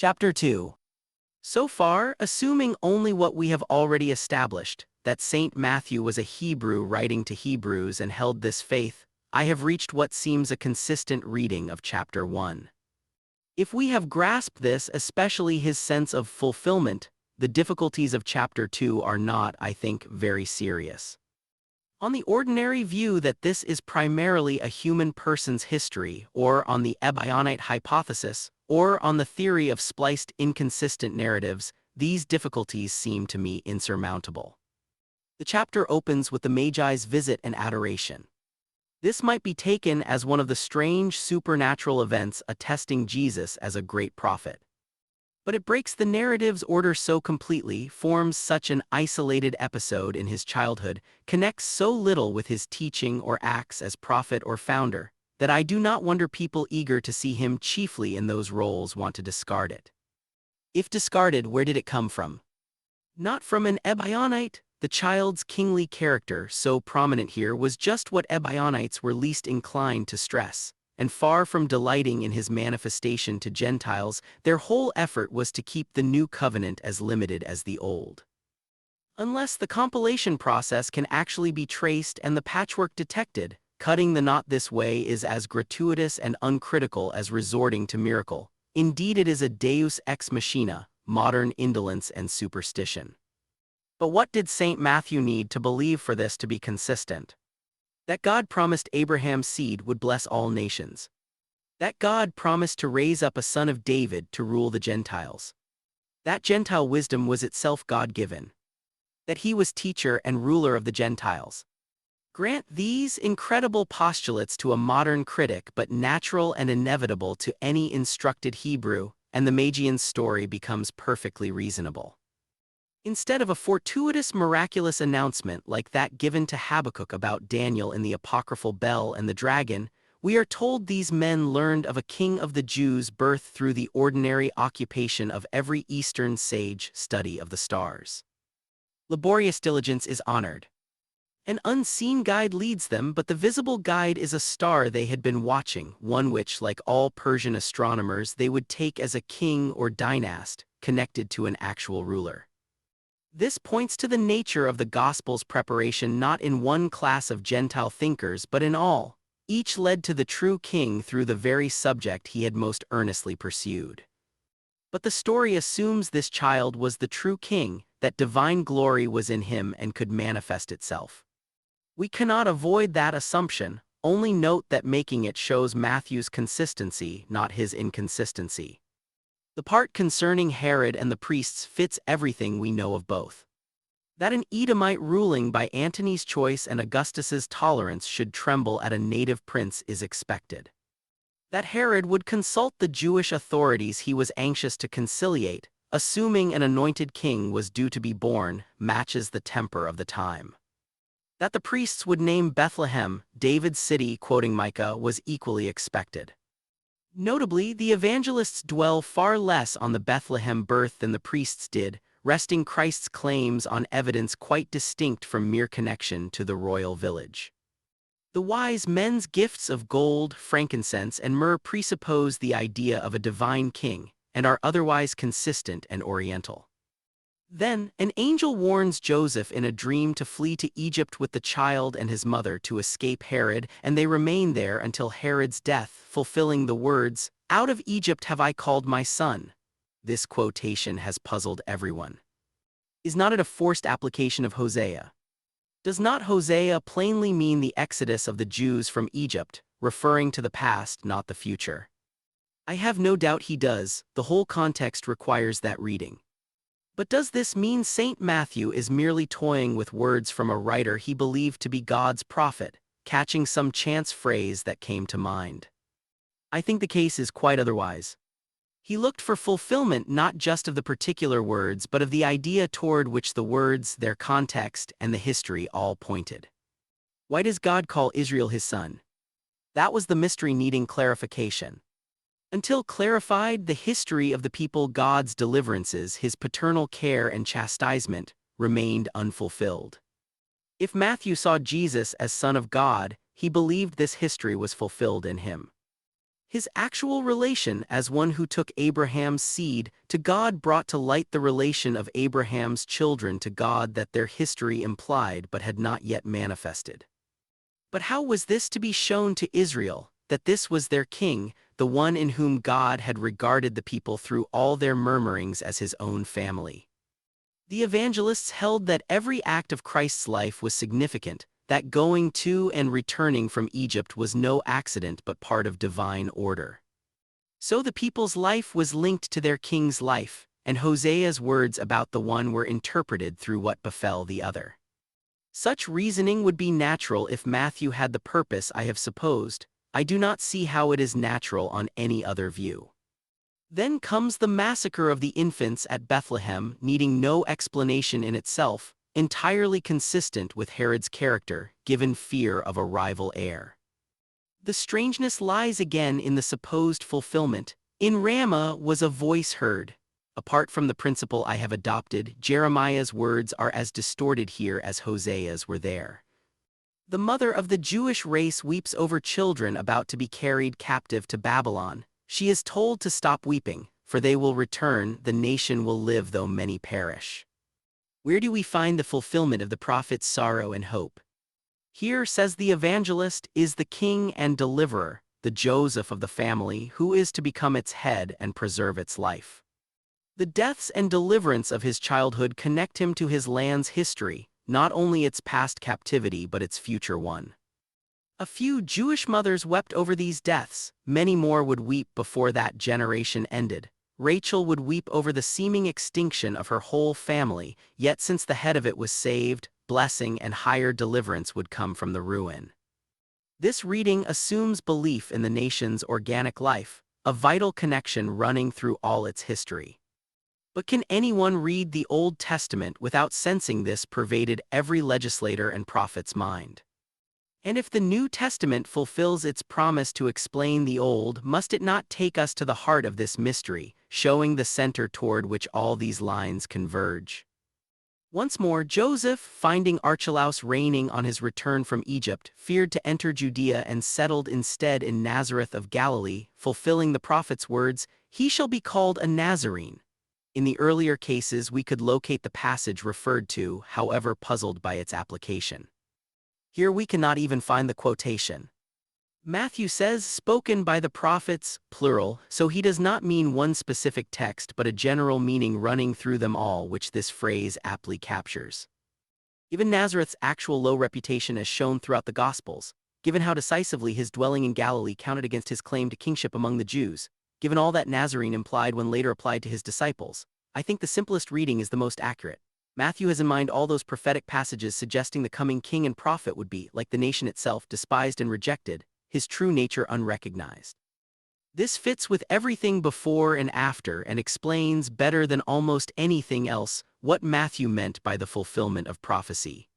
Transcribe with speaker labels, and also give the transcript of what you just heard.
Speaker 1: Chapter 2. So far, assuming only what we have already established, that Saint Matthew was a Hebrew writing to Hebrews and held this faith, I have reached what seems a consistent reading of chapter 1. If we have grasped this, especially his sense of fulfillment, the difficulties of chapter 2 are not, I think, very serious. On the ordinary view that this is primarily a human person's history, or on the Ebionite hypothesis, or on the theory of spliced inconsistent narratives, these difficulties seem to me insurmountable. The chapter opens with the Magi's visit and adoration. This might be taken as one of the strange supernatural events attesting Jesus as a great prophet. But it breaks the narrative's order so completely, forms such an isolated episode in his childhood, connects so little with his teaching or acts as prophet or founder, that I do not wonder people eager to see him chiefly in those roles want to discard it. If discarded, where did it come from? Not from an Ebionite. The child's kingly character, so prominent here, was just what Ebionites were least inclined to stress. And far from delighting in his manifestation to Gentiles, their whole effort was to keep the new covenant as limited as the old. Unless the compilation process can actually be traced and the patchwork detected, cutting the knot this way is as gratuitous and uncritical as resorting to miracle. Indeed, it is a deus ex machina, modern indolence and superstition. But what did St. Matthew need to believe for this to be consistent? That God promised Abraham's seed would bless all nations. That God promised to raise up a son of David to rule the Gentiles. That Gentile wisdom was itself God-given. That he was teacher and ruler of the Gentiles. Grant these incredible postulates to a modern critic, but natural and inevitable to any instructed Hebrew, and the Magian's story becomes perfectly reasonable. Instead of a fortuitous miraculous announcement like that given to Habakkuk about Daniel in the apocryphal Bell and the Dragon, we are told these men learned of a king of the Jews' birth through the ordinary occupation of every Eastern sage study of the stars. Laborious diligence is honored. An unseen guide leads them, but the visible guide is a star they had been watching, one which, like all Persian astronomers, they would take as a king or dynast, connected to an actual ruler. This points to the nature of the Gospel's preparation not in one class of Gentile thinkers but in all. Each led to the true king through the very subject he had most earnestly pursued. But the story assumes this child was the true king, that divine glory was in him and could manifest itself. We cannot avoid that assumption, only note that making it shows Matthew's consistency, not his inconsistency. The part concerning Herod and the priests fits everything we know of both. That an Edomite ruling by Antony's choice and Augustus's tolerance should tremble at a native prince is expected. That Herod would consult the Jewish authorities he was anxious to conciliate, assuming an anointed king was due to be born, matches the temper of the time. That the priests would name Bethlehem, David's city, quoting Micah, was equally expected. Notably, the evangelists dwell far less on the Bethlehem birth than the priests did, resting Christ's claims on evidence quite distinct from mere connection to the royal village. The wise men's gifts of gold, frankincense, and myrrh presuppose the idea of a divine king, and are otherwise consistent and oriental. Then, an angel warns Joseph in a dream to flee to Egypt with the child and his mother to escape Herod, and they remain there until Herod's death, fulfilling the words, "Out of Egypt have I called my son." This quotation has puzzled everyone. Is not it a forced application of Hosea? Does not Hosea plainly mean the exodus of the Jews from Egypt, referring to the past, not the future? I have no doubt he does. The whole context requires that reading. But does this mean St. Matthew is merely toying with words from a writer he believed to be God's prophet, catching some chance phrase that came to mind? I think the case is quite otherwise. He looked for fulfillment not just of the particular words but of the idea toward which the words, their context, and the history all pointed. Why does God call Israel his son? That was the mystery needing clarification. Until clarified, the history of the people God's deliverances, his paternal care and chastisement, remained unfulfilled. If Matthew saw Jesus as Son of God, he believed this history was fulfilled in him. His actual relation as one who took Abraham's seed to God brought to light the relation of Abraham's children to God that their history implied but had not yet manifested. But how was this to be shown to Israel, that this was their king, the one in whom God had regarded the people through all their murmurings as his own family? The evangelists held that every act of Christ's life was significant, that going to and returning from Egypt was no accident but part of divine order. So the people's life was linked to their king's life, and Hosea's words about the one were interpreted through what befell the other. Such reasoning would be natural if Matthew had the purpose I have supposed. I do not see how it is natural on any other view. Then comes the massacre of the infants at Bethlehem, needing no explanation in itself, entirely consistent with Herod's character, given fear of a rival heir. The strangeness lies again in the supposed fulfillment. In Ramah was a voice heard. Apart from the principle I have adopted, Jeremiah's words are as distorted here as Hosea's were there. The mother of the Jewish race weeps over children about to be carried captive to Babylon. She is told to stop weeping, for they will return, the nation will live though many perish. Where do we find the fulfillment of the prophet's sorrow and hope? Here, says the evangelist, is the king and deliverer, the Joseph of the family, who is to become its head and preserve its life. The deaths and deliverance of his childhood connect him to his land's history, not only its past captivity but its future one. A few Jewish mothers wept over these deaths, many more would weep before that generation ended. Rachel would weep over the seeming extinction of her whole family, yet since the head of it was saved, blessing and higher deliverance would come from the ruin. This reading assumes belief in the nation's organic life, a vital connection running through all its history. But can anyone read the Old Testament without sensing this pervaded every legislator and prophet's mind? And if the New Testament fulfills its promise to explain the Old, must it not take us to the heart of this mystery, showing the center toward which all these lines converge? Once more, Joseph, finding Archelaus reigning on his return from Egypt, feared to enter Judea and settled instead in Nazareth of Galilee, fulfilling the prophet's words, "He shall be called a Nazarene." In the earlier cases we could locate the passage referred to, however puzzled by its application. Here we cannot even find the quotation. Matthew says spoken by the prophets, plural, so he does not mean one specific text but a general meaning running through them all, which this phrase aptly captures. Given Nazareth's actual low reputation as shown throughout the Gospels, given how decisively his dwelling in Galilee counted against his claim to kingship among the Jews, given all that Nazarene implied when later applied to his disciples, I think the simplest reading is the most accurate. Matthew has in mind all those prophetic passages suggesting the coming king and prophet would be, like the nation itself, despised and rejected, his true nature unrecognized. This fits with everything before and after and explains better than almost anything else what Matthew meant by the fulfillment of prophecy.